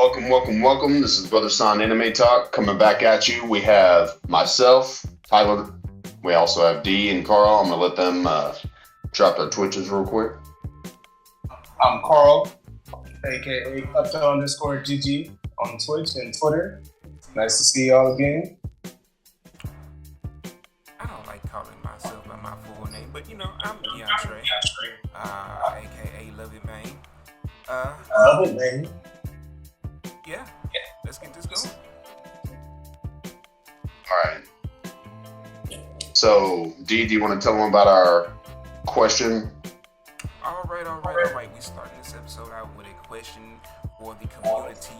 Welcome. This is Brother San Anime Talk coming back at you. We have myself, Tyler. We also have D and Carl. I'm gonna let them drop their Twitches real quick. I'm Carl, aka Klepto_GG on Twitch and Twitter. Nice to see y'all again. I don't like calling myself by my full name, but I'm DeAndre, aka Love It Man. Love it, man. Yeah, let's get this going. All right. So, D, do you want to tell them about our question? All right. We starting this episode out with a question for the community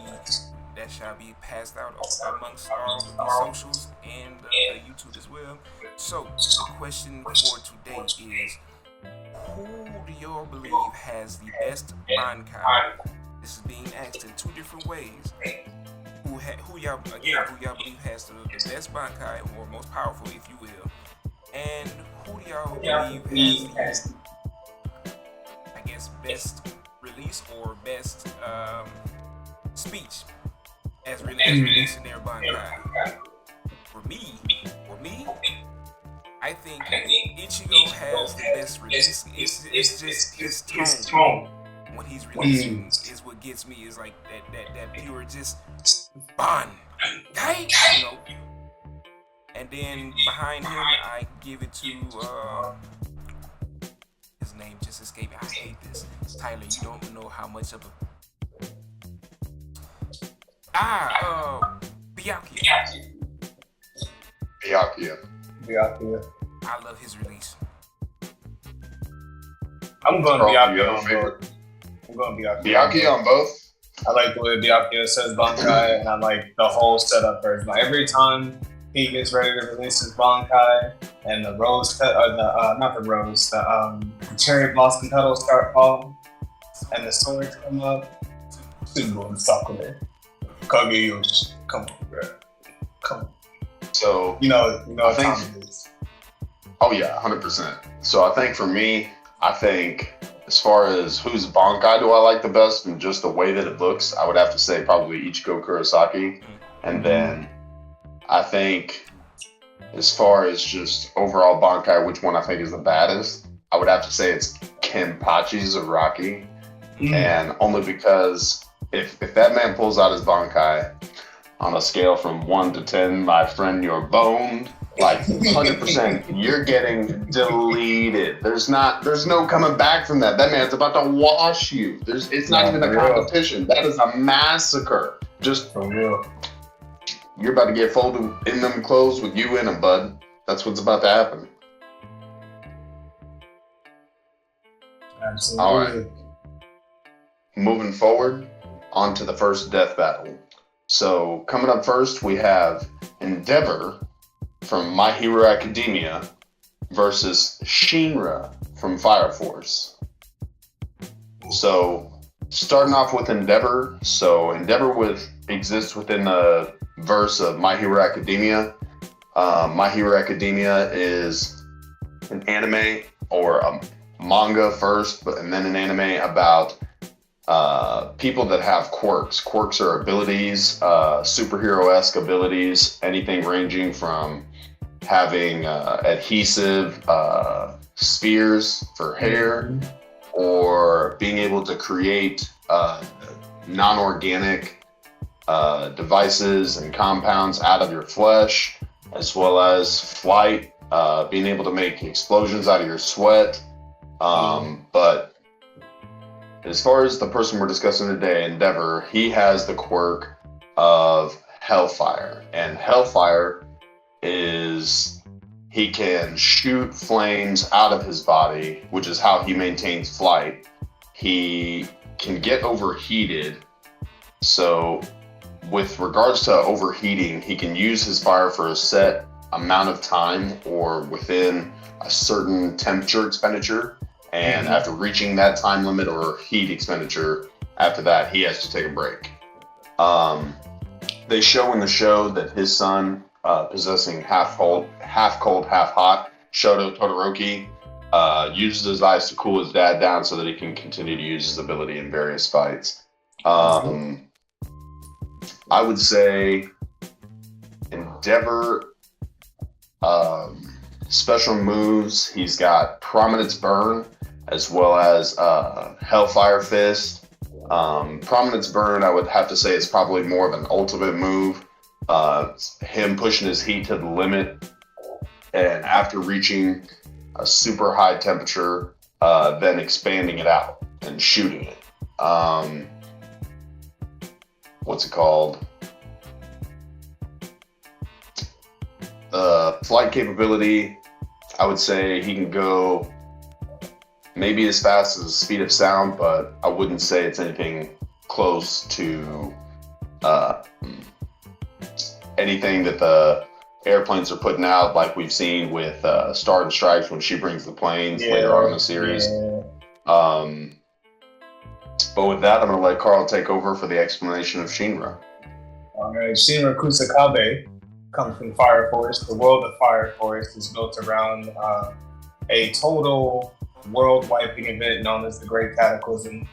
that shall be passed out amongst all the socials and the YouTube as well. So, the question for today is, who do y'all believe has the best Bankai? This is being asked in two different ways. Who y'all believe has the best Bankai, or most powerful, if you will, and who do y'all believe has the, I guess, best release or best speech as releasing their Bankai? For me, I think Ichigo has the best release. It's just his tone when he's releasing is what gets me. Is like that pure just bond, hey, And then behind him, I give it to his name just escaped me. I hate this. Tyler, you don't know how much of a Byakuya. I love his release. I'm going to Byakuya. Byakuya on both. I like the way Byakuya says Bankai, and I like the whole setup for it. Like every time he gets ready to release his Bankai, and the rose cut, or the cherry blossom petals start falling, and the swords come up. Tsubo and Sakura, Kageyoshi, come on, bro, come on. So you know what time it is. Oh yeah, 100%. So I think for me, as far as whose Bankai do I like the best and just the way that it looks, I would have to say probably Ichigo Kurosaki. And then I think as far as just overall Bankai, which one I think is the baddest, I would have to say it's Kenpachi's Araki. And only because if that man pulls out his Bankai on a scale from 1 to 10, my friend, you're boned. Like 100%, you're getting deleted. There's no coming back from that. That man's about to wash you. It's not even a competition. That is a massacre. Just for real. You're about to get folded in them clothes with you in them, bud. That's what's about to happen. Absolutely. All right. Moving forward, on to the first death battle. So coming up first, we have Endeavor from My Hero Academia versus Shinra from Fire Force. So starting off with Endeavor. So Endeavor exists within the verse of My Hero Academia. My Hero Academia is an anime or a manga first, and then an anime about people that have quirks. Quirks are abilities, superhero-esque abilities, anything ranging from having adhesive spheres for hair, or being able to create non-organic devices and compounds out of your flesh, as well as flight, being able to make explosions out of your sweat. But as far as the person we're discussing today, Endeavor, he has the quirk of Hellfire. And Hellfire is he can shoot flames out of his body, which is how he maintains flight. He can get overheated. So with regards to overheating, he can use his fire for a set amount of time or within a certain temperature expenditure. And after reaching that time limit or heat expenditure, after that, he has to take a break. They show in the show that his son, possessing half cold, half hot, Shoto Todoroki, uses his ice to cool his dad down so that he can continue to use his ability in various fights. I would say Endeavor, special moves. He's got Prominence Burn as well as Hellfire Fist. Prominence Burn, I would have to say, is probably more of an ultimate move. Him pushing his heat to the limit, and after reaching a super high temperature, then expanding it out and shooting it. What's it called? Flight capability, I would say he can go maybe as fast as the speed of sound, but I wouldn't say it's anything close to anything that the airplanes are putting out, like we've seen with Star and Stripes when she brings the planes later on in the series. But with that, I'm going to let Carl take over for the explanation of Shinra. All right, Shinra Kusakabe comes from Fire Force. The world of Fire Force is built around a total world-wiping event known as the Great Cataclysm.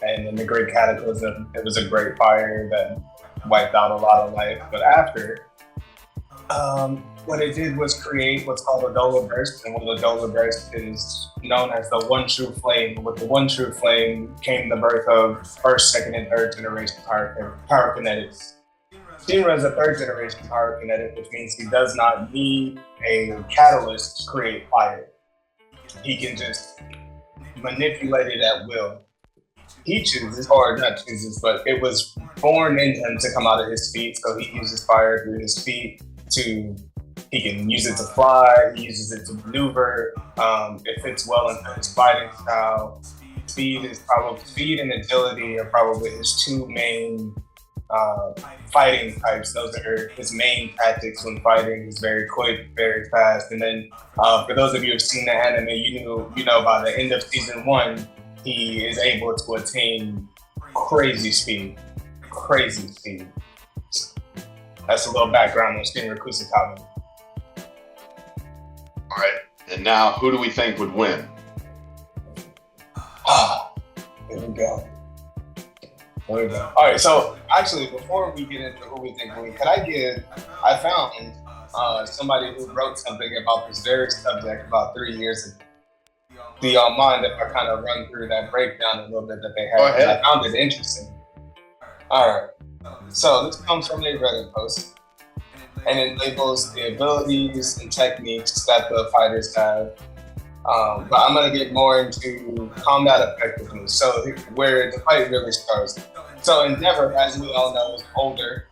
And in the Great Cataclysm, it was a great fire that wiped out a lot of life. But after, what it did was create what's called a Dola Burst, and what a Dola Burst is known as the One True Flame. With the One True Flame came the birth of first, second, and third generation pyrokinetics. Shinra is a third generation pyrokinetic, which means he does not need a catalyst to create fire. He can just manipulate it at will. He chooses, or not chooses, but it was born in him to come out of his feet, so he uses fire through his feet he can use it to fly, he uses it to maneuver, it fits well into his fighting style. Speed and agility are probably his two main fighting types. Those are his main tactics when fighting. He's very quick, very fast. And then for those of you who've seen the anime, you know by the end of season 1, he is able to attain crazy speed. That's a little background on Shinra Kusakabe. All right, and now who do we think would win? Here we go. All right, so actually, before we get into who we think will win, I found somebody who wrote something about this very subject about 3 years ago. Do y'all mind if I kind of run through that breakdown a little bit that they had? Go ahead. I found it interesting. All right. So this comes from a Reddit post, and it labels the abilities and techniques that the fighters have. But I'm going to get more into combat effectiveness. So where the fight really starts. So Endeavor, as we all know, is older,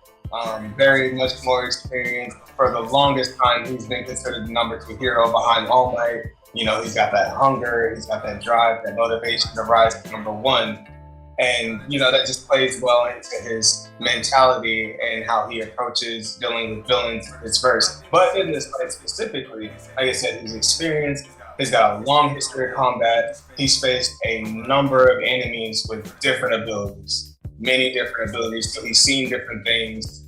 very much more experienced. For the longest time, he's been considered the number 2 hero behind All Might. You know, he's got that hunger, he's got that drive, that motivation to rise to number 1. And, you know, that just plays well into his mentality and how he approaches dealing with villains in his verse. But in this fight specifically, like I said, he's experienced, he's got a long history of combat, he's faced a number of enemies with different abilities, many different abilities, so he's seen different things,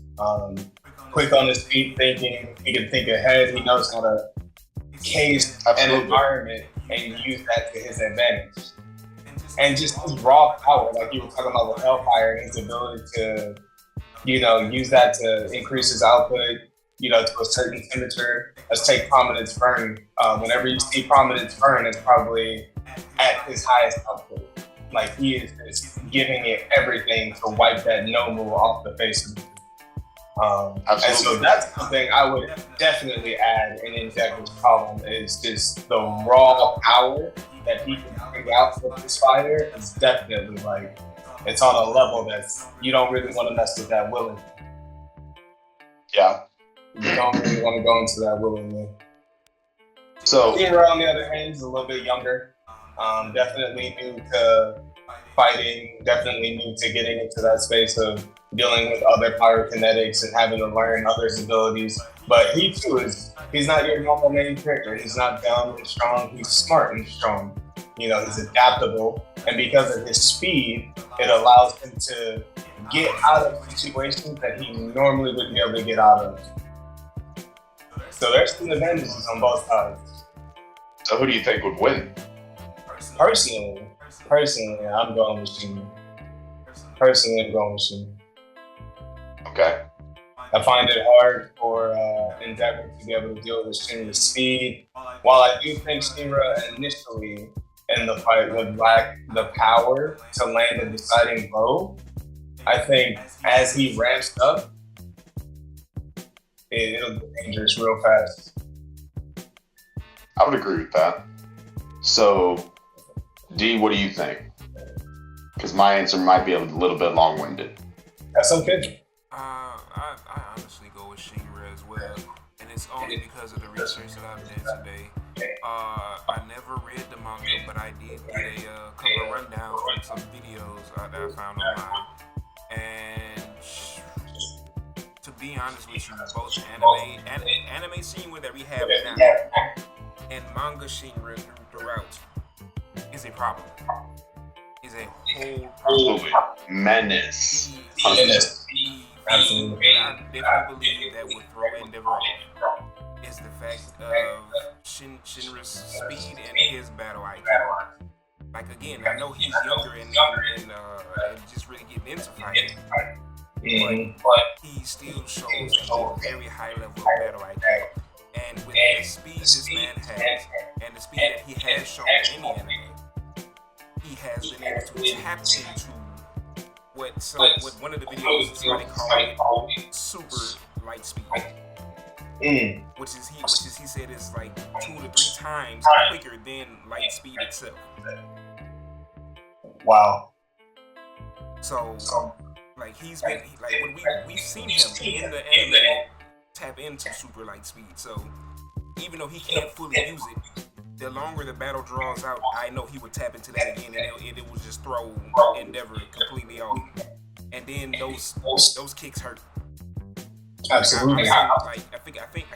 quick on his feet thinking, he can think ahead, he knows how to case an environment and use that to his advantage. And just his raw power, like you were talking about with Hellfire, and his ability to, you know, use that to increase his output, you know, to a certain temperature. Let's take Prominence Burn. Whenever you see Prominence Burn, it's probably at his highest output. Like he is just giving it everything to wipe that Nomu off the face of it. And so that's something I would definitely add in Endeavor's column is just the raw power that he can bring out with this fire is definitely like, it's on a level that's, you don't really want to mess with that willingly. Yeah. You don't really want to go into that willingly. So Shinra, on the other hand, is a little bit younger. Definitely new to fighting, definitely new to getting into that space of dealing with other pyrokinetics and having to learn others' abilities. But he too he's not your normal main character. He's not dumb and strong, he's smart and strong. You know, he's adaptable. And because of his speed, it allows him to get out of situations that he normally wouldn't be able to get out of. So there's some advantages on both sides. So who do you think would win? Personally, I'm going with Shinra. Okay. I find it hard for Endeavor to be able to deal with Shinra's speed. While I do think Shinra initially in the fight would lack the power to land a deciding blow, I think as he ramps up, it'll get dangerous real fast. I would agree with that. So, D, what do you think? Because my answer might be a little bit long-winded. That's okay. I honestly go with Shinra as well, and it's only because of the research that I've did today. I never read the manga, but I did get a couple of rundowns from some videos that I found online. And to be honest with you, both anime Shinra that we have now and manga Shinra throughout is a problem. Is a whole Absolutely. Menace. Absolutely. And I definitely believe that would throw Endeavor off is the fact of Shinra's speed and his battle IQ. Like again, I know he's younger and just really getting into fighting, but he still shows a very high level of battle IQ. And with the speed this man has, and the speed that he has shown in the anime, he has been able to tap into what one of the videos somebody called it super light speed, which he said is like 2 to 3 times quicker than light speed itself. Wow. So like he's been like when we've seen him in the anime tap into super light speed. So even though he can't fully use it, the longer the battle draws out, I know he would tap into that again, and it would just throw Endeavor completely off. And then those kicks hurt. Absolutely. I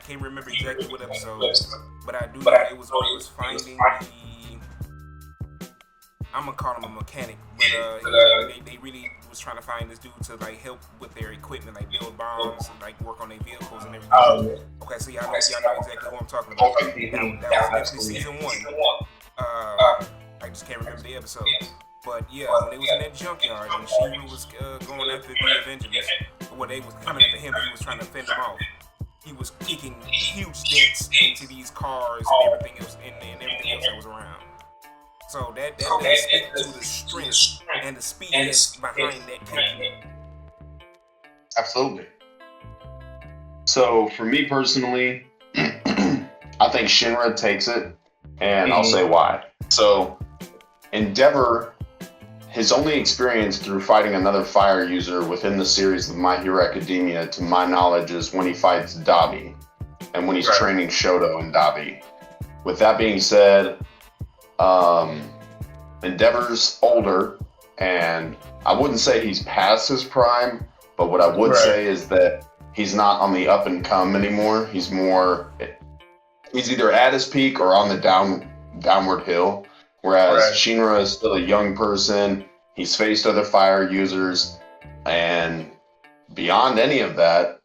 can't remember exactly what episode, but I do know it was finding the. I'm gonna call him a mechanic, but they really was trying to find this dude to like help with their equipment, like build bombs, and like work on their vehicles and everything. Okay, so y'all know exactly who I'm talking about. That was actually season 1. I just can't remember the episode. But yeah, when they was in that junkyard and Shinra was going after the Avengers, when they was coming after him, he was trying to fend them off. He was kicking huge dents into these cars and everything else, and everything else that was around. So that does speak to the strength and the speed behind that kick. Absolutely. So for me personally, I think Shinra takes it, and I'll say why. So Endeavor, his only experience through fighting another fire user within the series of My Hero Academia, to my knowledge, is when he fights Dabi and when he's training Shoto and Dabi. With that being said, Endeavor's older, and I wouldn't say he's past his prime, but what I would say is that he's not on the up and come anymore. He's either at his peak or on the downward hill, whereas Shinra is still a young person. He's faced other fire users, and beyond any of that,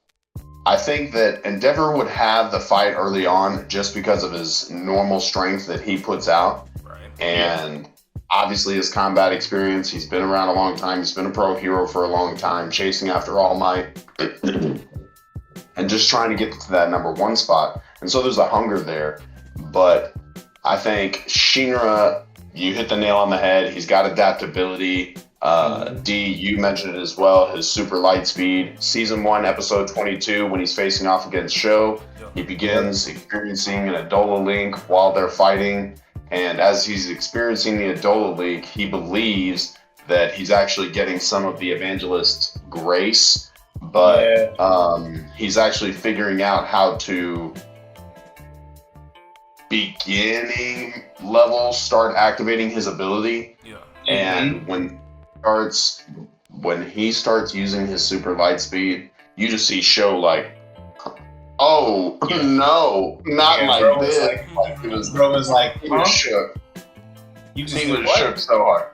I think that Endeavor would have the fight early on just because of his normal strength that he puts out. And obviously his combat experience, he's been around a long time, he's been a pro hero for a long time, chasing after All Might, and just trying to get to that number 1 spot. And so there's a hunger there. But I think Shinra, you hit the nail on the head. He's got adaptability. D, you mentioned it as well, his super light speed. Season 1, episode 22, when he's facing off against Sho, he begins experiencing an Adola link while they're fighting. And as he's experiencing the Adola League, he believes that he's actually getting some of the Evangelist's grace, but he's actually figuring out how to beginning level start activating his ability. And when he starts using his super light speed, you just see Sho like, oh no, not like this. Bro was like, he was shook. He was shook so hard.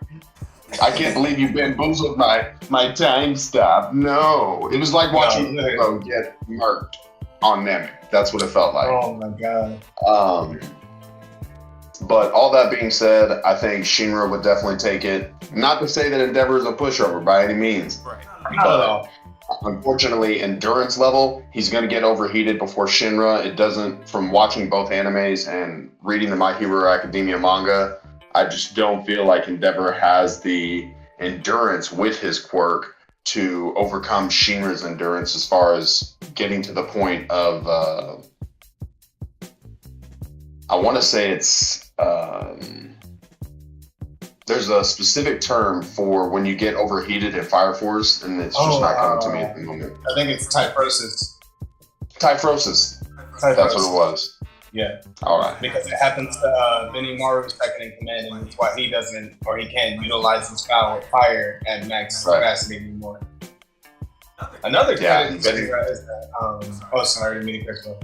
I can't believe you bamboozled my time stop. No, it was like watching Bilbo get murked on Namek. That's what it felt like. Oh my god. But all that being said, I think Shinra would definitely take it. Not to say that Endeavor is a pushover by any means. Right. But Unfortunately, endurance level, he's going to get overheated before Shinra. It doesn't, from watching both animes and reading the My Hero Academia manga, I just don't feel like Endeavor has the endurance with his quirk to overcome Shinra's endurance as far as getting to the point of, I want to say it's, there's a specific term for when you get overheated in Fire Force, and it's just not coming to me at the moment. I think it's typhrosis. Typhrosis. That's what it was. Yeah. All right. Because it happens to Benimaru's second in command, and that's why he doesn't, or he can't utilize his power with fire at max capacity anymore. Another credit to Shinra is that, oh, sorry, mini crystal.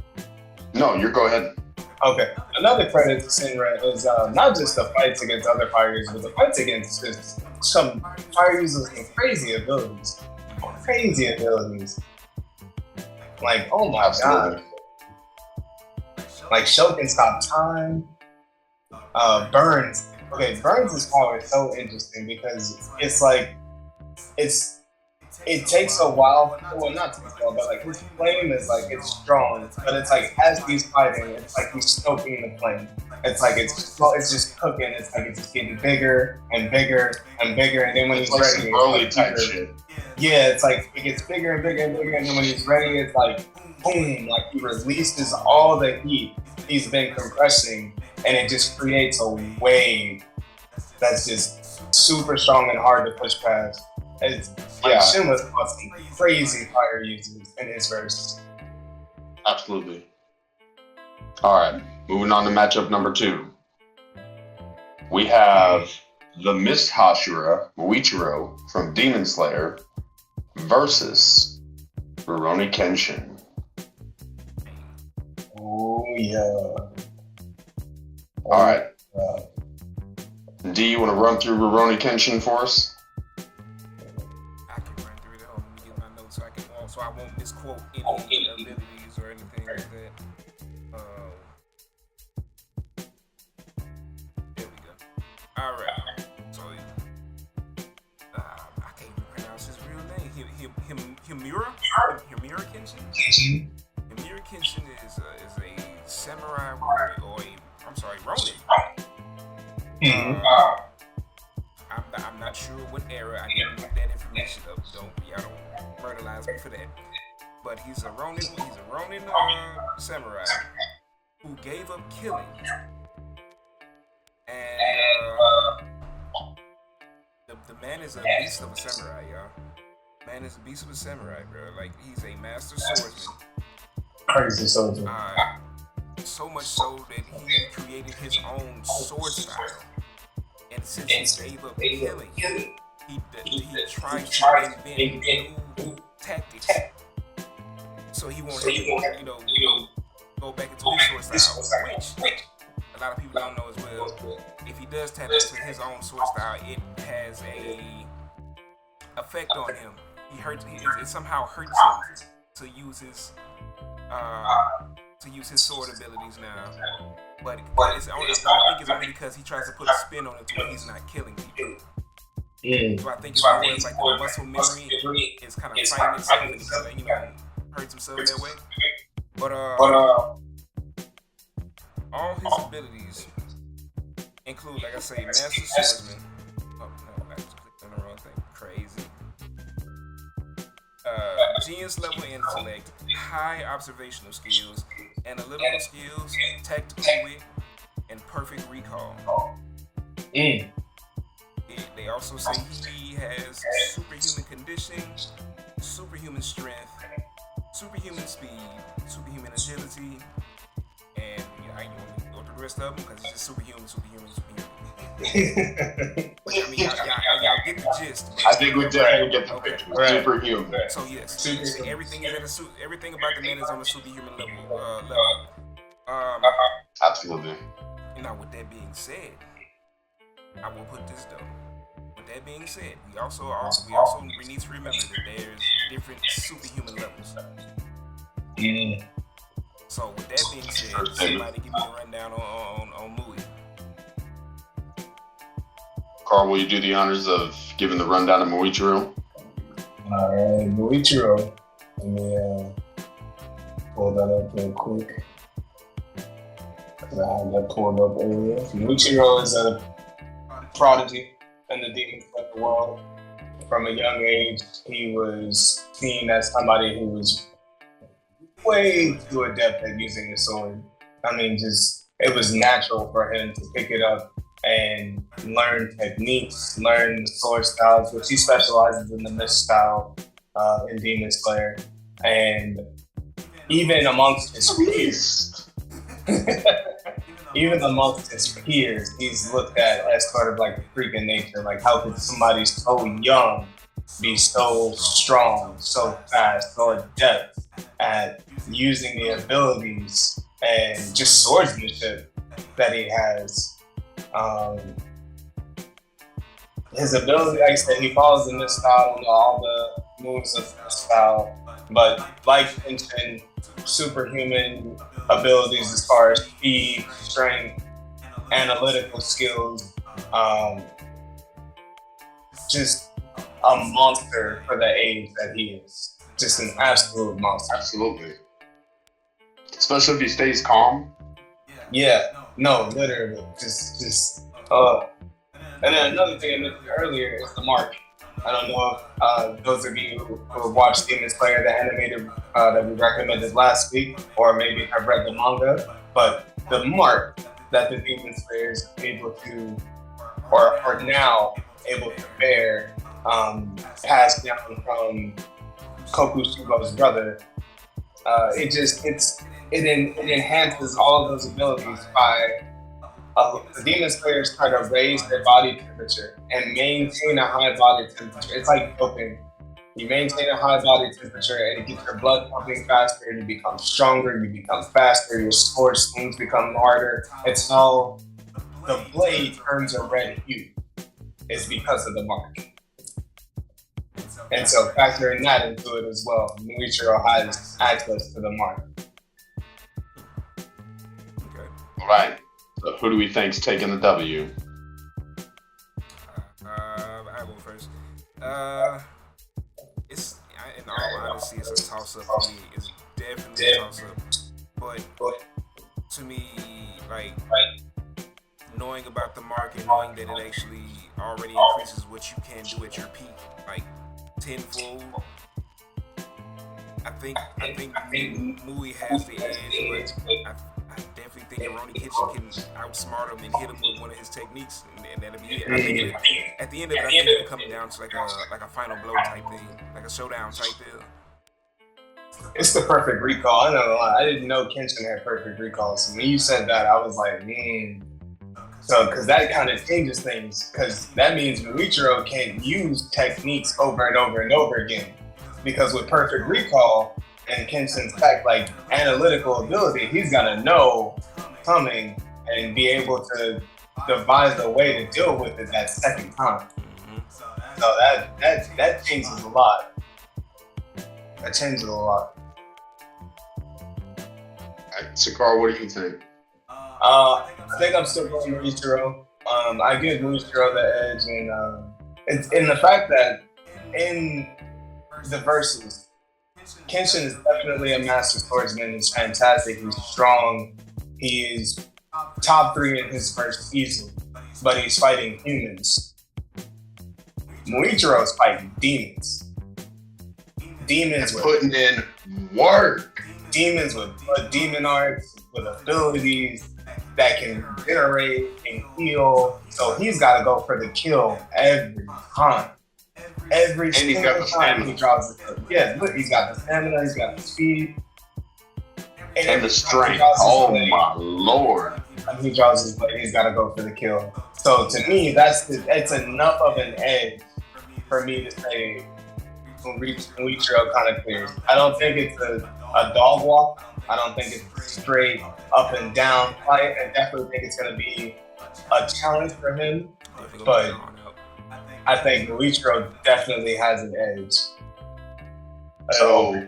No, you go ahead. Okay. Another credit to Shinra is not just the fights against other fire users, but the fights against just some fire users with crazy abilities. Crazy abilities. Like, oh my god. Like, Sho can stop time. Burns. Okay, Burns' power is so interesting because it's like, it takes a while, well, not takes a while, but like his flame is like, it's strong, but it's like as he's fighting, it's like he's stoking the flame. It's like it's just cooking. It's like it's just getting bigger and bigger and bigger, and then when he's ready, it's like type shit. Yeah, it's like it gets bigger and bigger and bigger, and then when he's ready, it's like boom, like he releases all the heat he's been compressing, and it just creates a wave that's just super strong and hard to push past. It's like Shinra's got some crazy fire users in his verse. Absolutely. All right, moving on to matchup number 2. We have the Mist Hashira Muichiro from Demon Slayer versus Rurouni Kenshin. Oh yeah. All right. D, you want to run through Rurouni Kenshin for us? So I won't misquote any abilities or anything like that. There we go. All right. So I can't even pronounce his real name. Himura Kenshin. Himura Kenshin is a samurai Ronin. I'm not sure what era. I didn't look that information up. Don't murderize me for that. But he's a Ronin. He's a Ronin samurai who gave up killing, and the man is a beast of a samurai, y'all. Man is a beast of a samurai, bro. Like, he's a master swordsman. Crazy swordsman. So much so that he created his own sword style. And since he gave up killing, he tried to invent new tactics. So he won't go back into his sword style, which a lot of people don't know as well. If he does tap into his own sword style, it has a effect on him. It somehow hurts him to use his sword abilities now. But I think it's only because he tries to put a spin on it to where he's not killing people. So I think it's more like the muscle memory is kind of fighting itself and he kind of, hurts himself that way. But all his abilities include, like I say, master swordsman. Oh no, I just clicked on the wrong thing. Crazy. Genius level intellect, high observational skills, analytical skills, tactical wit, and perfect recall. They also say he has superhuman conditioning, superhuman strength, superhuman speed, superhuman agility, and I can go through the rest of them because it's just superhuman. I mean, y'all get the gist. I think we definitely get the picture. Right. Superhuman. So yes, everything about the man is on a superhuman level. Absolutely. Now, with that being said, I will put this though. With that being said, we need to remember that there's different superhuman levels. So with that being said, somebody give me a rundown on Mui. Carl, will you do the honors of giving the rundown of Muichiro? Alright, Muichiro. Let me pull that up real quick. Because I had that pulled up earlier. Muichiro is a prodigy in the Demon Slayer world. From a young age, he was seen as somebody who was way too adept at using the sword. I mean, just it was natural for him to pick it up and learn techniques, learn the sword styles, which he specializes in the mist style in Demon Slayer. And even amongst his peers, he's looked at as sort of like a freak in nature. Like, how could somebody so young be so strong, so fast, so adept at using the abilities and just swordsmanship that he has? His ability, like I said, he follows in this style and all the moves of this style, but like Kenshin, superhuman abilities as far as speed, strength, analytical skills, just a monster for the age that he is. Just an absolute monster. Absolutely. Especially if he stays calm. Yeah, no, literally. Just and then another thing I mentioned earlier is the mark. I don't know if those of you who watched Demon Slayer, the animated that we recommended last week, or maybe have read the manga, but the mark that the Demon Slayer is able to, or are now able to bear, passed down from Kokushibo's brother. It enhances all of those abilities by the Demon Slayers try to raise their body temperature and maintain a high body temperature. It's like doping. You maintain a high body temperature and it gets your blood pumping faster, you become stronger, you become faster, your sword swings become harder. It's how the blade turns a red hue. It's because of the mark. And so factoring that into it as well, Muichiro has access to the mark. Okay. All right. So who do we think's taking the W? I go first. In all honesty, it's a toss-up for me. It's definitely a toss-up. But to me, like, knowing about the market, knowing that it actually already increases what you can do at your peak, like tenfold. I think Mui has the edge, but I definitely think Rurouni Kenshin can outsmart him and hit him with one of his techniques, and that'll be it. I think at the end of it, I think it'll come down to like a final blow type thing, like a showdown type deal. It's the perfect recall. I know, I didn't know Kenshin had perfect recall. So when you said that, I was like, So, because that kind of changes things, because that means Muichiro can use techniques over and over and over again. Because with perfect recall and Kenshin's like analytical ability, he's gonna know coming and be able to devise a way to deal with it that second time. So that changes a lot. That changes a lot. Sakar, what do you think? I think I'm still going Muichiro. I give Muichiro the edge, and in the fact that in the verses, Kenshin is definitely a master swordsman. He's fantastic. He's strong. He is top 3 in his first season, but he's fighting humans. Muichiro's fighting demons. Demons with Putting in work. Demons with demon arts, with abilities that can generate and heal. So he's got to go for the kill every time. Every single time he draws the kill. Yeah, look, he's got the stamina, he's got the speed. And the strength. Oh my lord. When he draws his blade, he's got to go for the kill. So to me, it's enough of an edge for me to say Muichiro kind of clears. I don't think it's a dog walk. I don't think it's a straight up and down fight. I definitely think it's going to be a challenge for him. But I think Muichiro definitely has an edge. So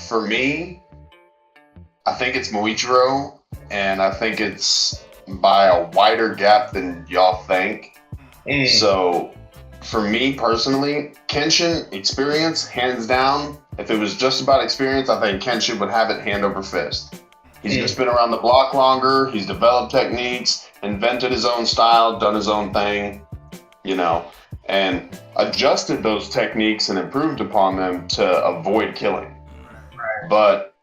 for me, I think it's Muichiro, and I think it's by a wider gap than y'all think. So for me personally, Kenshin experience, hands down. If it was just about experience, I think Kenshin would have it hand over fist. He's just been around the block longer. He's developed techniques, invented his own style, done his own thing, and adjusted those techniques and improved upon them to avoid killing. Right. But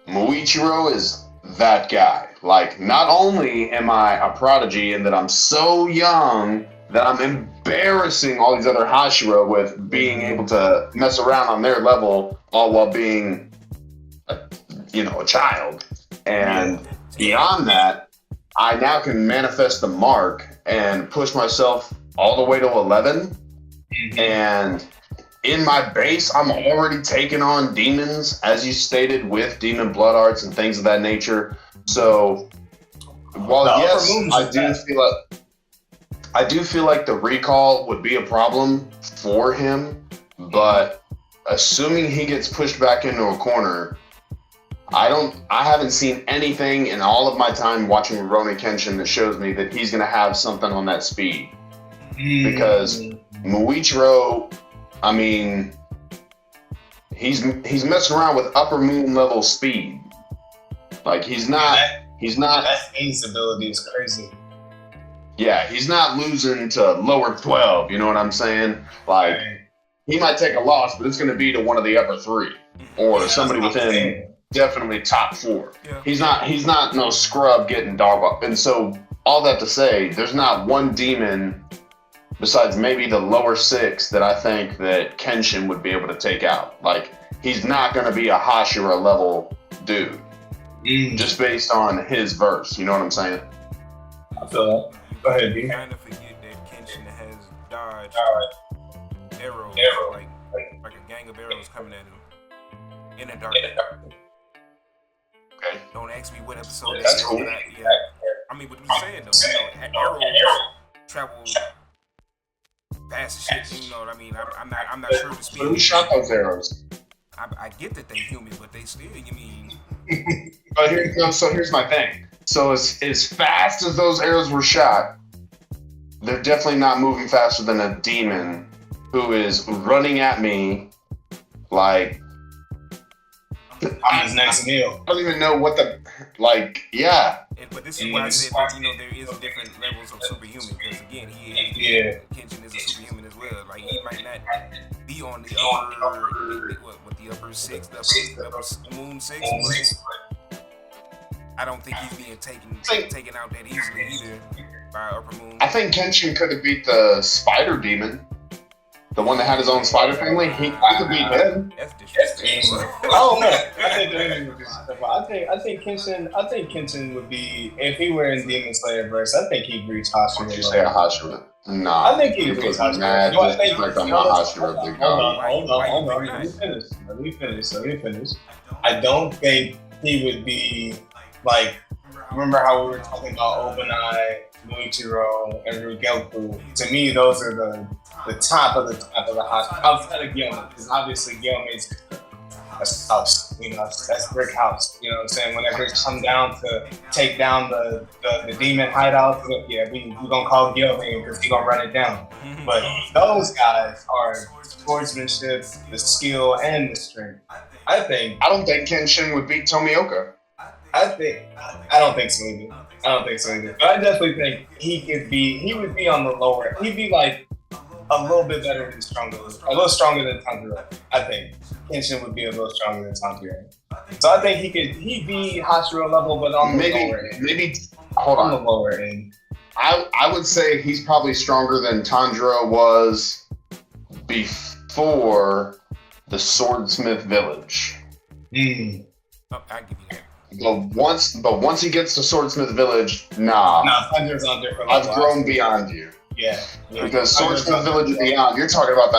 Muichiro is that guy. Like, not only am I a prodigy in that I'm so young that I'm embarrassing all these other Hashira with being able to mess around on their level all while being, a child. And beyond that, I now can manifest the mark and push myself all the way to 11. And in my base, I'm already taking on demons, as you stated, with demon blood arts and things of that nature. So, while yes, I do feel like the recall would be a problem for him, but assuming he gets pushed back into a corner, I haven't seen anything in all of my time watching Rurouni Kenshin that shows me that he's going to have something on that speed. Because Muichiro, I mean, he's messing around with upper moon level speed. Like, he's not. That Ace ability is crazy. Yeah, he's not losing to lower 12. You know what I'm saying? Like, he might take a loss, but it's going to be to one of the upper 3 or somebody within definitely top 4. Yeah. He's not no scrub getting dog up. And so, all that to say, there's not one demon besides maybe the lower 6 that I think that Kenshin would be able to take out. Like, he's not going to be a Hashira level dude. Just based on his verse. You know what I'm saying? I feel that. Go ahead, You D. kind of forget that Kenshin has dodged arrows, like a gang of arrows coming at him in the dark. Okay. Don't ask me what episode That's that is. cool. But I mean, what I'm saying though, arrows travel fast as shit. You know what I mean? I'm not sure the speed. Who shot those arrows? I get that they human, but they still. You mean? But here's my thing. So as fast as those arrows were shot, they're definitely not moving faster than a demon who is running at me like I'm his next meal. I don't even know what yeah. But this is why I said that, there is different levels of superhuman, because again, Kenshin is a superhuman as well. Like, he might not be on the upper 6, the upper moon 6, but I don't think he's being taken out that easily either by upper moon. I think Kenshin could have beat the spider demon. The one that had his own spider family, he could beat him. That's disrespectful. Oh no, I think Kenshin would be, if he were in Demon Slayer verse, I think he'd reach Hashira. Would you say a Hashira? Nah. I think he'd reach Hashira. Mad, No, I think- just like I'm not Hashira, big dog. Hold on. Let me finish. I don't think he would be like. Remember how we were talking about Obanai, Muichiro, and Rugelku? To me, those are the top of the house outside of Gyome, because obviously Gyome is a house, that's brick house. You know what I'm saying? Whenever it's come down to take down the demon hideout, we gonna call Gyome because he gonna run it down. But those guys are sportsmanship, the skill, and the strength. I don't think Kenshin would beat Tomioka. I don't think so either. But I definitely think he would be on the lower. He'd be like a little bit better than a little stronger than Tanjiro. I think Kenshin would be a little stronger than Tanjiro. So I think he'd be Hashira level, but on the lower end. Maybe hold on. On the lower end. I would say he's probably stronger than Tanjiro was before the Swordsmith Village. Oh, I give you that. But once he gets to Swordsmith Village, nah. Nah, Tanjiro's on different level. I've grown beyond you. Yeah. Because Swordsmith Village and beyond, you're talking about the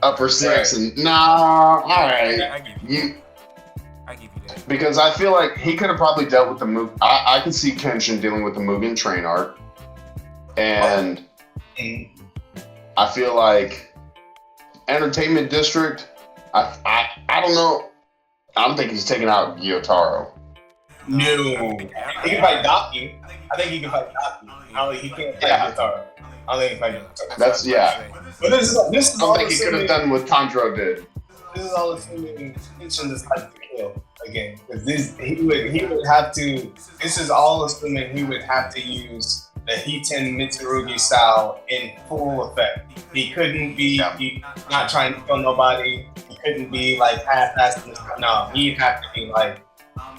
upper 6, and nah, alright. I give you that. Because I feel like he could have probably dealt with the Mugen. I could see Kenshin dealing with the Mugen train art. And I feel like Entertainment District, I don't know. I don't think he's taking out Gyotaro. No. He can fight Daki. I think he can fight Daki. He can't fight Gyotaro. I think like That's yeah. But this is all Something he could have done what Tanjiro did. This is all assuming Kenshin decides to kill again, because he would have to. This is all assuming he would have to use the Hiten Mitsurugi style in full effect. He couldn't be not trying to kill nobody. He couldn't be like half-assed. No, he'd have to be like,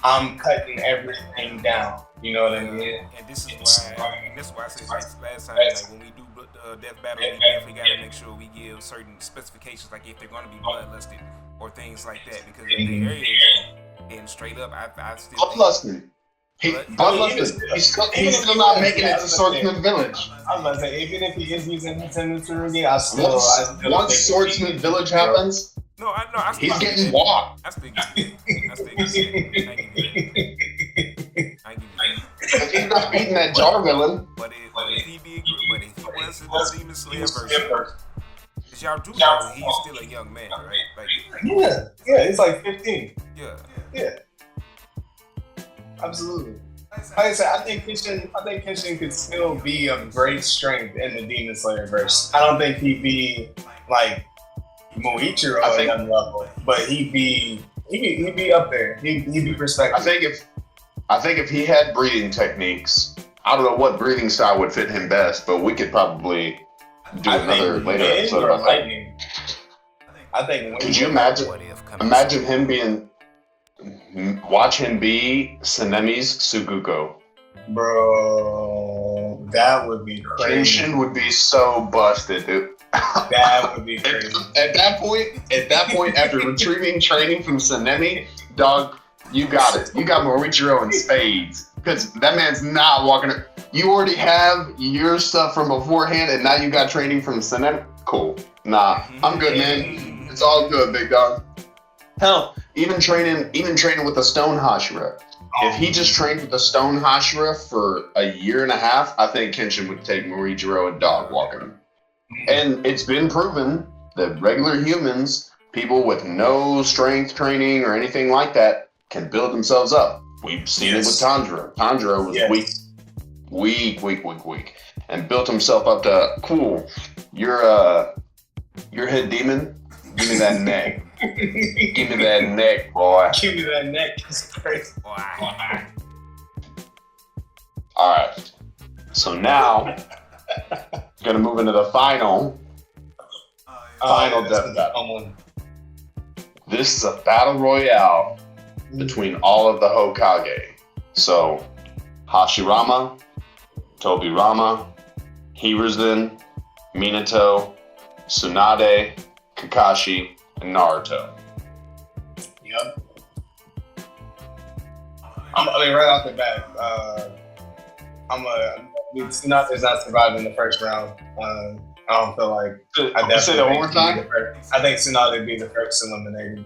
I'm cutting everything down. You know what I mean? And this is why I said like last time, like when we do death battle, we definitely got to make sure we give certain specifications, like if they're going to be bloodlusted or things like that, because if they are and straight up, I still bloodlusted. He's still not making it to Swordsman Village. I was about to say, even if he is using Hiten Mitsurugi, I still once Swordsman Village happens, he's getting walked. I still get it. If he's not beating that jar villain. But if he was in the Demon Slayer version, because y'all do know he's still a young man, right? Like, yeah, he's like 15. Yeah, absolutely. Like I said, I think Kenshin could still be of great strength in the Demon Slayer verse. I don't think he'd be like Muichiro at that level, but he'd be up there. He'd be respected. I think if he had breathing techniques, I don't know what breathing style would fit him best, but we could probably do another later episode about that. I think. Could you imagine him watch him be Sanemi's Suguko? Bro, that would be crazy. Kenshin would be so busted, dude. That would be crazy. At that point, after retrieving training from Sanemi, dog, you got it. You got Morichiro in spades. Because that man's not walking. You already have your stuff from beforehand, and now you got training from Sanemi. Cool. Nah, I'm good, man. It's all good, big dog. Hell, even training with the Stone Hashira. If he just trained with the Stone Hashira for a year and a half, I think Kenshin would take Morichiro and dog walking him. And it's been proven that regular humans, people with no strength training or anything like that, can build themselves up. We've seen it with Tanjiro. Tanjiro was weak, and built himself up to cool. You're head demon. Give me that neck. Give me that neck, boy. Give me that neck. It's crazy. All right. So now, gonna move into the final death battle. This is a battle royale between all of the Hokage. So, Hashirama, Tobirama, Hiruzen, Minato, Tsunade, Kakashi, and Naruto. Yep. Right off the bat, Tsunade's not surviving the first round. I don't feel like I definitely say that one more time. I think Tsunade would be the first eliminated.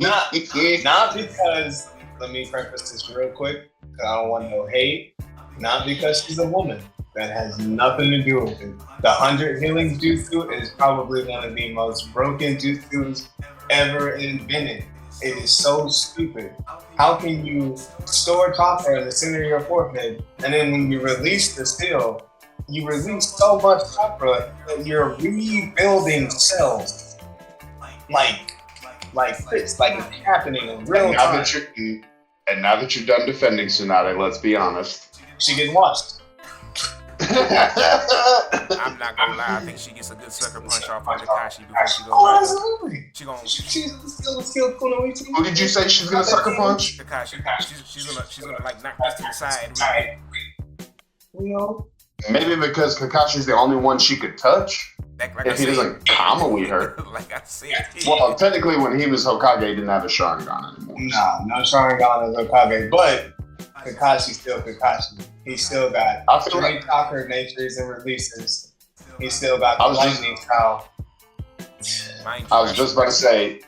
Not because, let me preface this real quick, because I don't want no hate. Not because she's a woman. That has nothing to do with it. The 100 healing jutsu is probably one of the most broken jutsus ever invented. It is so stupid. How can you store chakra in the center of your forehead, and then when you release the steel, you release so much chakra that you're rebuilding cells? Like this, like it's happening in real time. And now that you're done defending Tsunade, let's be honest. She gets washed. I'm not gonna lie, I think she gets a good sucker punch off on Kakashi before she goes. Oh, absolutely. She's still Kunoichi. Who did you say she's gonna sucker punch? Kakashi. She's gonna like knock this to the side. You know? Maybe because Kakashi's the only one she could touch. If he doesn't Kamui her. Like I said. Well, technically when he was Hokage, he didn't have a Sharingan anymore. No Sharingan is Hokage, but Kakashi's still Kakashi. He still got three chakra natures and releases. He still got the lightning style. I was just about to say,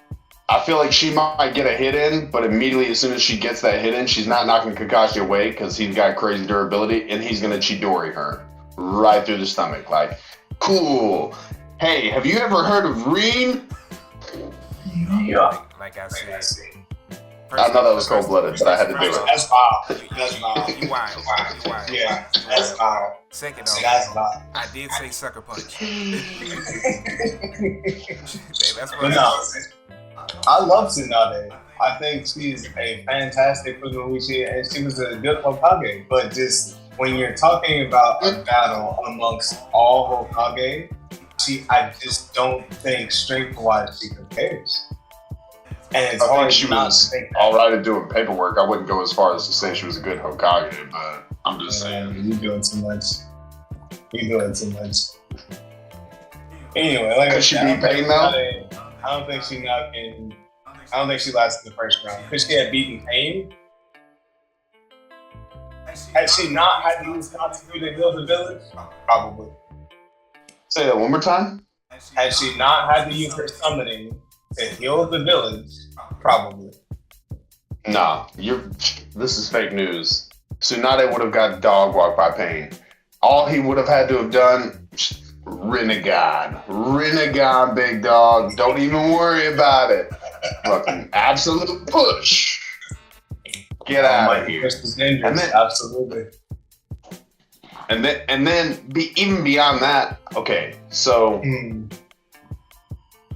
I feel like she might get a hit in, but immediately as soon as she gets that hit in, she's not knocking Kakashi away because he's got crazy durability, and he's gonna Chidori her right through the stomach. Like, cool. Hey, have you ever heard of Reen? Yeah. Like I said, I know that was cold-blooded, but I had to do it. That's wild. That's wild. You wild. You wild. Yeah, that's wild. Second off, That's wild. I did say sucker punch. That's But what no, I love Tsunade. I think she's a fantastic Kunoichi, and she was a good Hokage. But just when you're talking about a battle amongst all Hokage, I just don't think strength-wise she compares. And it's I think hard she not was to think that. all right at doing paperwork. I wouldn't go as far as to say she was a good Hokage, but I'm just saying. You're doing too much. You're doing too much. Anyway, like I Could she said, be Pain, though? I don't think she knocking. I don't think she lasted the first round. Because she had beaten Pain. Had she not had to use Natsuki to build the village? Probably. Say that one more time. Had she not had to use her summoning to heal the village? Probably. Nah, this is fake news. Tsunade would have got dog walked by Pain. All he would have had to have done, Renegon, big dog. Don't even worry about it. Fucking absolute push. Get out of here. This is dangerous. And then- Absolutely. And then even beyond that, okay, so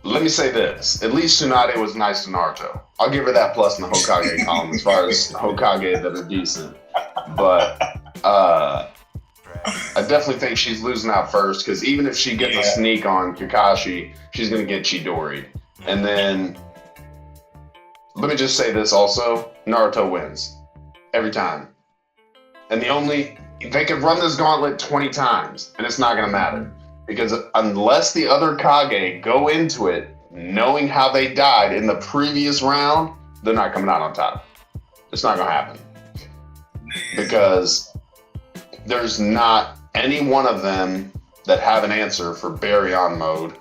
let me say this. At least Tsunade was nice to Naruto. I'll give her that plus in the Hokage column as far as Hokage that are decent. But I definitely think she's losing out first, because even if she gets a sneak on Kakashi, she's going to get Chidori. And then, let me just say this also, Naruto wins. Every time. And they could run this gauntlet 20 times, and it's not going to matter. Because unless the other Kage go into it knowing how they died in the previous round, they're not coming out on top. It's not going to happen. Because there's not any one of them that have an answer for Baryon mode,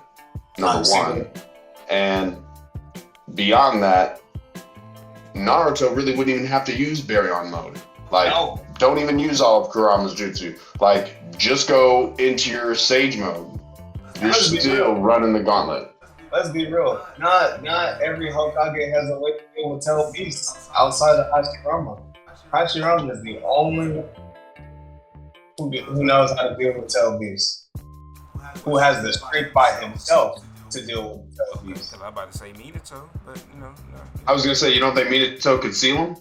number one. And beyond that, Naruto really wouldn't even have to use Baryon mode. Like, don't even use all of Kurama's jutsu. Like, just go into your Sage mode. You're still running the gauntlet. Let's be real. Not every Hokage has a way to deal with Tail Beast outside of Hashirama. Hashirama is the only one who knows how to deal with Tail Beast. Who has the strength by himself to deal with Tail Beast. I'm about to say Minato, but no. I was going to say, you don't think Minato could seal him?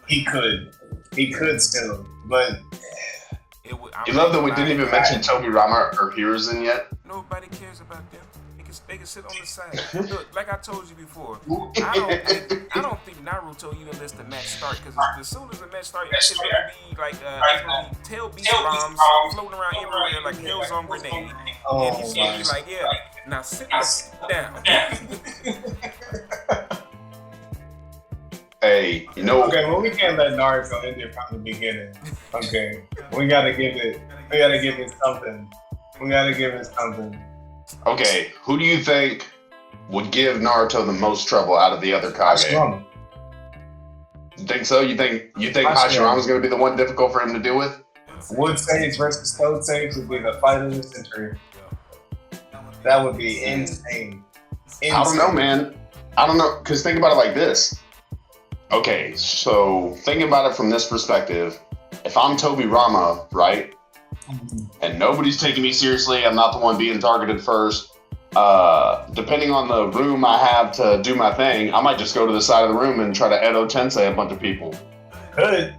He could still, but You love that we didn't even mention Tobirama or Hiruzen yet? Nobody cares about them. They can sit on the side. Look, like I told you before, I don't think Naruto even lets the match start, because as soon as the match starts, it's gonna be like tail beast bombs floating around everywhere like Hellzone grenade. And he's gonna be like, yeah, now sit down. Hey, you know. Okay, well, we can't let Naruto end it from the beginning. Okay, we gotta give it something. Okay, who do you think would give Naruto the most trouble out of the other Kage? Hashirama. You think so? You think Hashirama's going to be the one difficult for him to deal with? Wood Sage versus Stone Sage would be the fight of the century. That would be insane. I don't know, man. I don't know, because think about it like this. Okay, so thinking about it from this perspective, if I'm Tobirama, right, and nobody's taking me seriously, I'm not the one being targeted first, depending on the room I have to do my thing, I might just go to the side of the room and try to Edo Tensei a bunch of people. Good.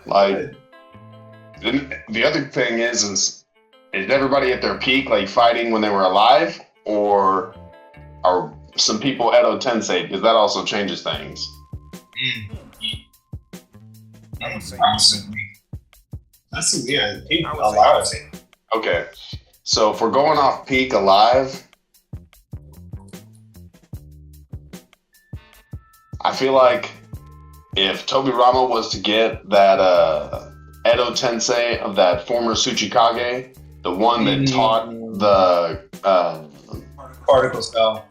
Like, the other thing is everybody at their peak, like, fighting when they were alive, or are some people Edo Tensei, because that also changes things. I would say That's yeah, peak I would alive. say Okay, so if we're going off peak alive, I feel like if Tobirama was to get that Edo Tensei of that former Tsuchikage, the one that taught the Particle style.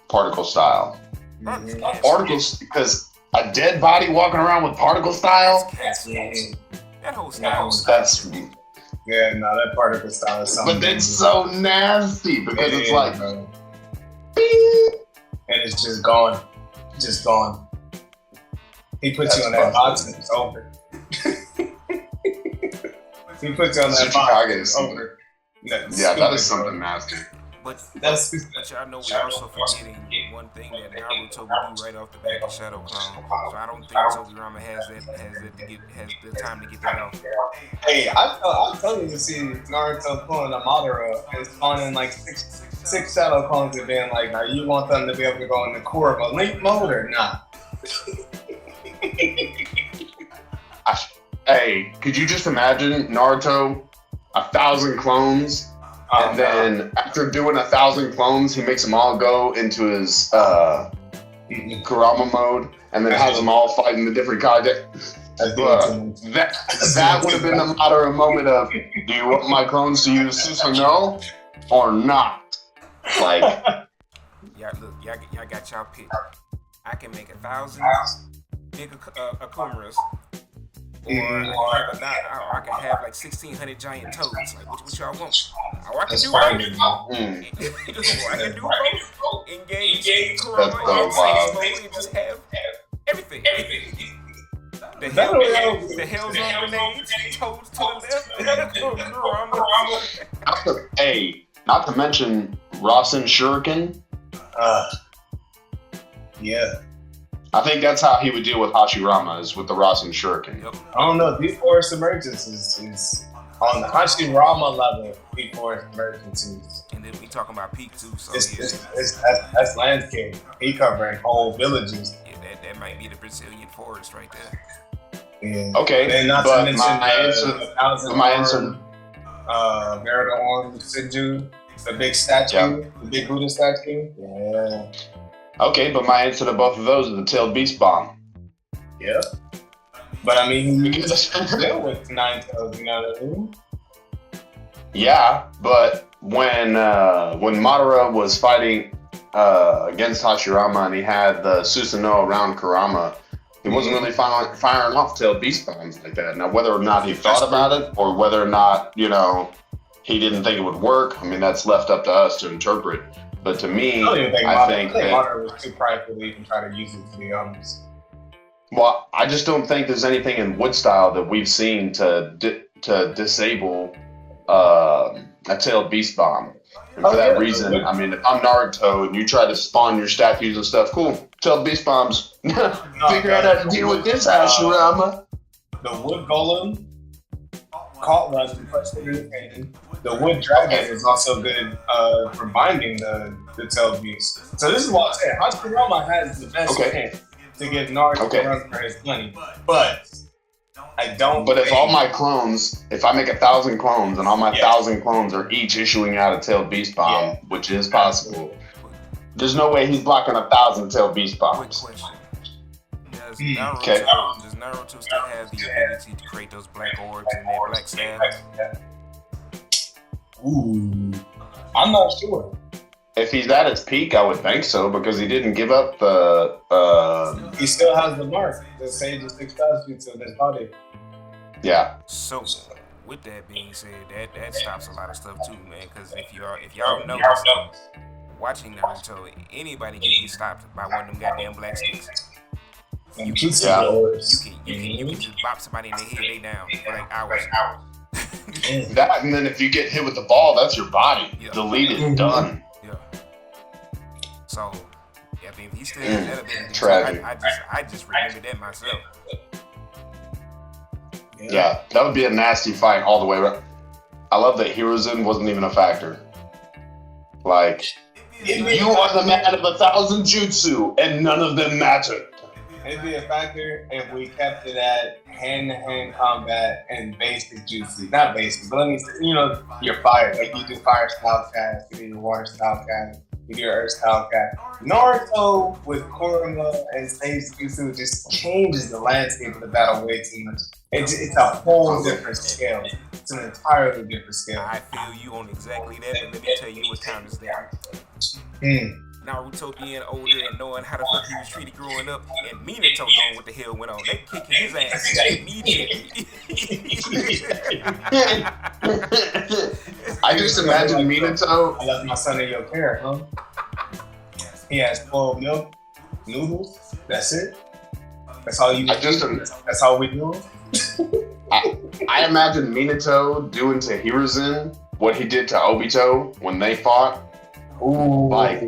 particle style. Particles, because a dead body walking around with particle style, that whole style. that's Yeah, no, that particle style is something. But it's so nasty because it's like, bro. And it's just gone. Just gone. He puts you on that box and it's over. He puts you on that box and it's over. Yeah, that is something nasty. But That's y'all know we're also forgetting one thing that Naruto would do right off the back of Shadow Clone. So I don't think Tobirama has the time to get that off. Hey, I'm telling you to see Naruto pulling a Madara and spawning like six Shadow Clones and being like, now you want them to be able to go in the core of a link mode or not? Hey, could you just imagine Naruto, 1,000 clones, and then after doing 1,000 clones, he makes them all go into his Kurama mode, and then has them all fight in the different Kaide. That would have been the Madara moment of, do you want my clones to use Susanoo or not? Like, Y'all got y'all pick. I can make 1,000 big Akumas. Or I can have like 1,600 giant toads. Like, what y'all want? Or I can do both. Or I can do both. Engage Kurama and Saints and just have everything. The Hell's on grenades, toads to the left, Kurama. Hey, not to mention Rasen Shuriken. Yeah. I think that's how he would deal with Hashirama, is with the Rasen Shuriken. Yep. I don't know. Deep Forest Emergence is on the Hashirama level. Deep Forest Emergencies. And then we talking about peak too, so That's landscape. He covering whole villages. yeah, that might be the Brazilian forest right there. Yeah. Okay, And not but to mention my answer, Veridorn Shinju, the big statue, the big Buddha statue. Yeah. okay, but my answer to both of those is the Tailed Beast Bomb. Yeah. But I mean, he still with 9 tails, you know what I mean? Yeah, but when Madara was fighting against Hashirama and he had the Susanoo around Kurama, he wasn't really firing off Tailed Beast Bombs like that. Now, whether or not he thought about it, or whether or not, he didn't think it would work, I mean, that's left up to us to interpret. But to me, I think that Madara was too prideful to even try to use it, to be honest. Well, I just don't think there's anything in Wood Style that we've seen to disable a Tailed Beast Bomb. And for that reason, I mean, if I'm Naruto and you try to spawn your statues and stuff, cool. Tailed Beast Bombs. Figure out how to deal with this, Hashirama. The Wood Golem caught runs and puts it in the cannon. The Wood Dragon is also good for binding the Tailed Beast. So this is what I'm saying. Hashirama has the best chance to get Naruto to run for his money. But I don't if all my clones, if I make 1,000 clones and all my 1,000 clones are each issuing out a Tailed Beast Bomb, which is possible, there's no way he's blocking 1,000 Tailed Beast Quick Bombs. question. Does Naruto still have the ability to create those black orbs and that black staff? Ooh. I'm not sure. If he's at his peak, I would think so, because he didn't give up the... He still has the mark, the Sage of 6,000 in his body. Yeah. So, with that being said, that stops a lot of stuff too, man. Because if y'all know, watching Naruto, anybody can get stopped by one of them goddamn black sticks. You can just bop somebody in the head, they down for like hours. That, and then if you get hit with the ball, that's your body. Deleted, done. Yeah. So, yeah, I mean, he still has that ability. Tragic. I just remember that myself. Yeah, that would be a nasty fight all the way around. I love that Hiruzen wasn't even a factor. Like, you are the man of 1,000 jutsu, and none of them mattered. It'd be a factor if we kept it at hand-to-hand combat and basic jutsu. Not basic, but let me say, your fire. Like, you do fire style cast, you do your water style cast, you do your earth style cast. Naruto with Kurama and Sage Jutsu just changes the landscape of the battle way too much. It's a whole different scale. It's an entirely different scale. I feel you on exactly that, but let me tell you what counters that. Naruto being older and knowing how the fuck he was treated growing up, and Minato knowing what the hell went on. They kicking his ass immediately. I just imagine Minato. I left my son in your care, huh? He has spoiled milk, noodles. That's it. That's all you. That's all we do. I imagine Minato doing to Hiruzen what he did to Obito when they fought. Ooh. Like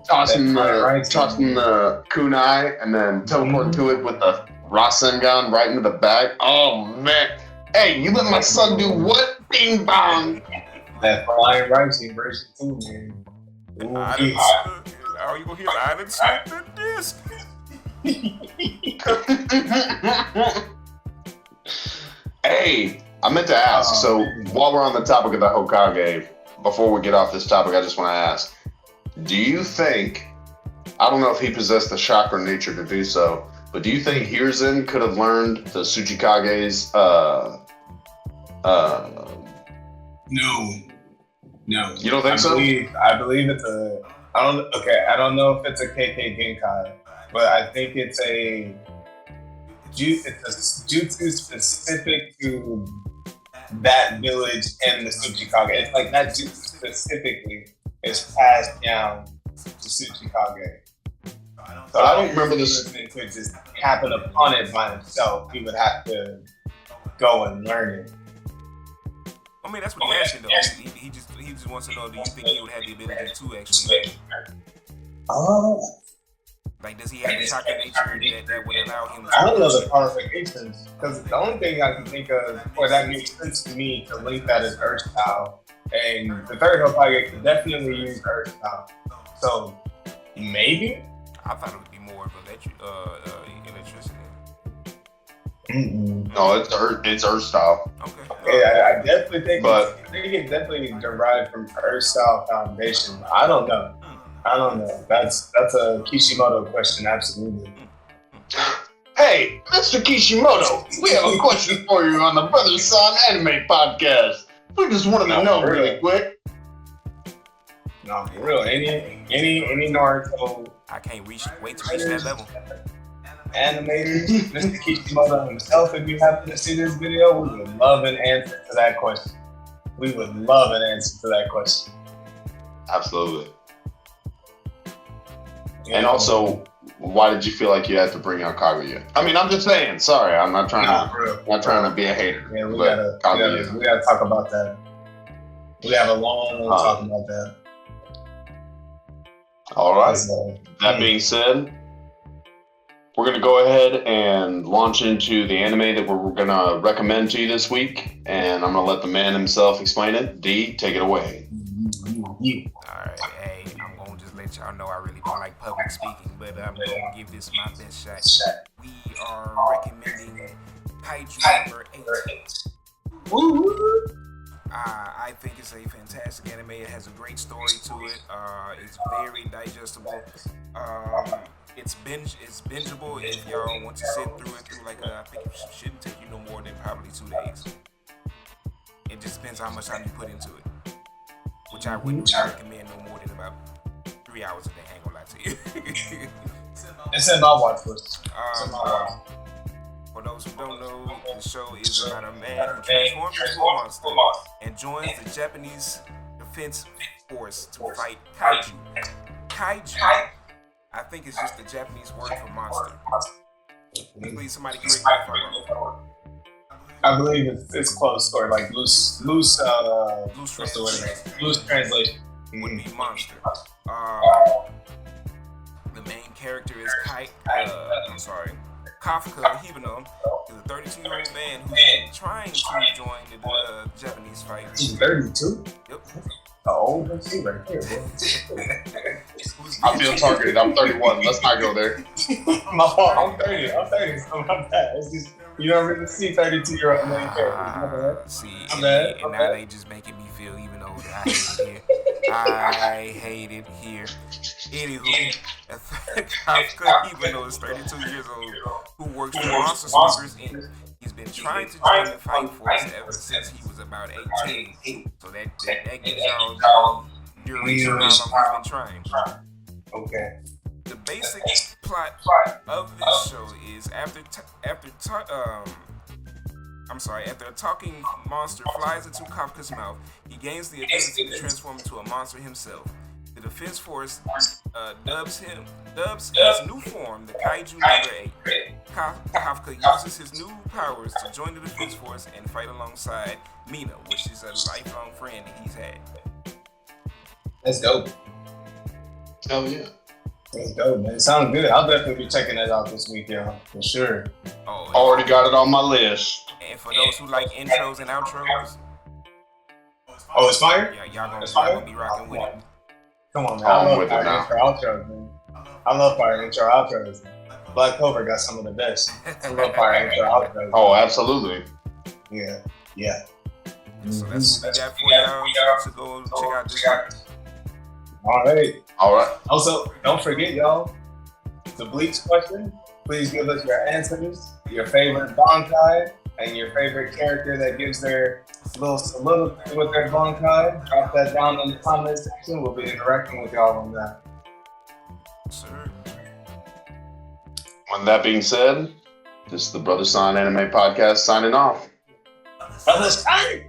tossing the kunai and then teleporting to it with the Rasengan right into the bag. Oh man. Hey, you let my son do what? Bing bong. That flying rising version 2, man. Ooh, are you gonna hear I didn't slip the disc? Hey, I meant to ask. So while we're on the topic of the Hokage, before we get off this topic, I just want to ask: do you think? I don't know if he possessed the chakra nature to do so, but do you think Hiruzen could have learned the Tsuchikage's? No. You don't think so? I believe it's a. I don't know if it's a KK Genkai, but I think it's a jutsu specific to that village and the Tsuchikage. It's like that jutsu specifically is passed down to Tsuchikage. So I don't remember this. It could just happen upon it by himself. He would have to go and learn it. I mean, that's what he's asking though. He just wants to know, do you think he would have the ability to actually? Like, does he have the chakra nature that would allow him to? I don't know the qualifications, because the only thing I can think of, or that makes sense to me to link that is Earth style, and the third Hokage could definitely use Earth style. So maybe. I thought it would be more of electricity. No, it's Earth style. Okay. Yeah, I definitely think. I think it's definitely derived from Earth style foundation. I don't know. That's a Kishimoto question, absolutely. Hey, Mr. Kishimoto, we have a question for you on the Brother Son Anime Podcast. We just wanted to know really quick. No, for real. Any Naruto. I can't wait to reach that level. Animator, Mr. Kishimoto himself, if you happen to see this video, we would love an answer to that question. Absolutely. And also, why did you feel like you had to bring out Kaguya? I mean, I'm just saying. Sorry, I'm not trying to be a hater. Yeah, we gotta talk about that. We have a long talk about that. All right. That being said, we're going to go ahead and launch into the anime that we're going to recommend to you this week. And I'm going to let the man himself explain it. D, take it away. Alright, hey, I'm going to just let y'all know I really don't like public speaking, but I'm going to give this my best shot. We are recommending Kaiju number 8. I think it's a fantastic anime. It has a great story to it. It's very digestible. It's bingeable if y'all want to sit through it through I think it shouldn't take you no more than probably 2 days. It just depends how much time you put into it, which I wouldn't really recommend no more than about 3 hours a day. I ain't gonna lie to you. It's in my watch list. For those who don't know, the show is about a man who transforms into a monster and joins the Japanese Defense Force to fight Kaiju. Kaiju, I think it's just the Japanese word for monster. Please, somebody correct me if I'm wrong. I believe it's close, or like loose translation would be monster. The main character is Kafka Hibino is a 32-year-old man who's been trying to join the Japanese fight. He's 32? Yep. Oh, let's see right there, bro. I feel targeted. I'm 31. Let's not go there. My fault. I'm 30. So my bad. It's just, you don't really see 32-year-old main characters. And now they just making me feel even older. I hate it here. Anywho, Kafka Hibino is 32 years old, who works for Monster Sweepers Inc. He's been trying to join the fight force ever since he was about 18. So that gives y'all the duration of how long he's been trying. Okay. The basic plot of this show is after After a talking monster flies into Kafka's mouth, he gains the ability to transform into a monster himself. The Defense Force dubs his new form the Kaiju Number 8. Kafka uses his new powers to join the Defense Force and fight alongside Mina, which is a lifelong friend that he's had. That's dope. Hell yeah. That's dope, man. Sounds good. I'll definitely be checking that out this week, y'all. For sure. Oh, Already got it on my list. and for those who like intros and outros, Oh, it's fire? yeah, y'all gonna be rocking with it. Come on, man. Oh, I I'm love with it fire now. intro outros, man. I love fire intro outros. Black Clover got some of the best. I love fire intro outros. Oh, absolutely. Yeah. So that's what we got for y'all to go check out this week. All right. All right. Also, don't forget, y'all, the Bleach question. Please give us your answers, your favorite Bankai, and your favorite character that gives their little soliloquy with their Bankai. Drop that down in the comment section. We'll be interacting with y'all on that. Sir. With that being said, this is the Brother Sign Anime Podcast signing off. Brother Stein!